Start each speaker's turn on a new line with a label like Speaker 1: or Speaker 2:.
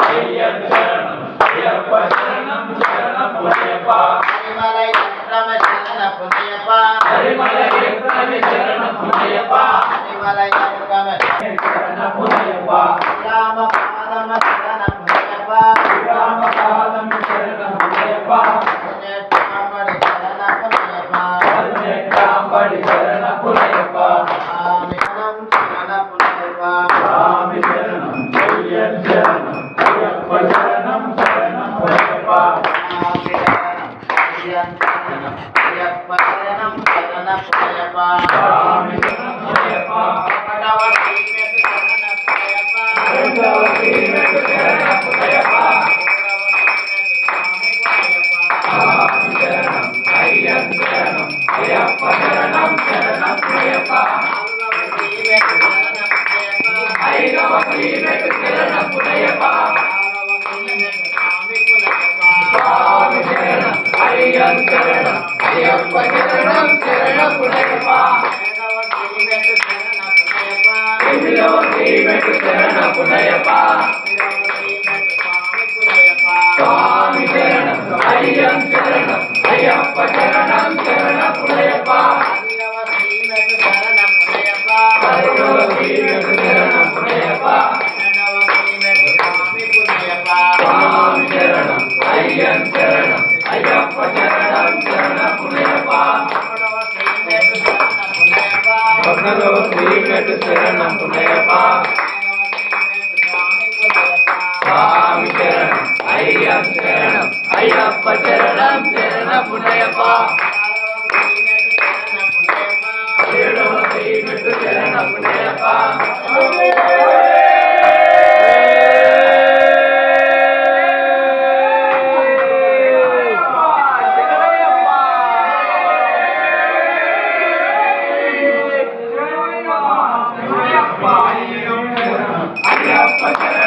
Speaker 1: అయ్యప్ప శరణం శరణమయ్యప్ప హరిమలై శరణమయ్యప్ప హరిమలై శరణమయ్యప్ప హరిమలై శరణమయ్యప్ప రామపాదమ శరణమయ్యప్ప రామపాదమ శరణమయ్యప్ప పదినెట్టాంబడి శరణమయ్యప్ప పదినెట్టాంబడి శరణమయ్యప్ప స్వామి శరణం శరణం అయ్యప్ప శరణం శరణమయ్యప్ప అయ్యప్ప శరణం శరణమయ్యప్ప స్వామి శరణమయ్యప్ప ఒకటవ శ్రీమెట్టు శరణమయ్యప్ప రెండవ శ్రీమెట్టు శరణమయ్యప్ప స్వామి శరణం అయ్యప్ప శరణం అయ్యప్ప శరణం శరణమయ్యప్ప ఐదవ శ్రీమెట్టు శరణమయ్యప్ప స్వామి శరణం అయ్యప్ప శరణం అయ్యప్ప శరణం శరణమయ్యప్ప ఎనిమిదవ శ్రీమెట్టు శరణమయ్యప్ప స్వామి శరణం అయ్యప్ప శరణం అయ్యప్ప శరణం శరణమయ్యప్ప పదవ శ్రీమెట్టు శరణమయ్యప్ప స్వామి శరణం అయ్యప్ప శరణం అయ్యప్ప శరణం శరణమయ్యప్ప పద్నాలుగవ శ్రీమెట్టు శరణమయ్యప్ప స్వామి శరణం అయ్యప్ప శరణం అయ్యప్ప శరణం శరణమయ్యప్ప ఏడవ శ్రీమెట్టు శరణమయ్యప్ప అయ్యప్ప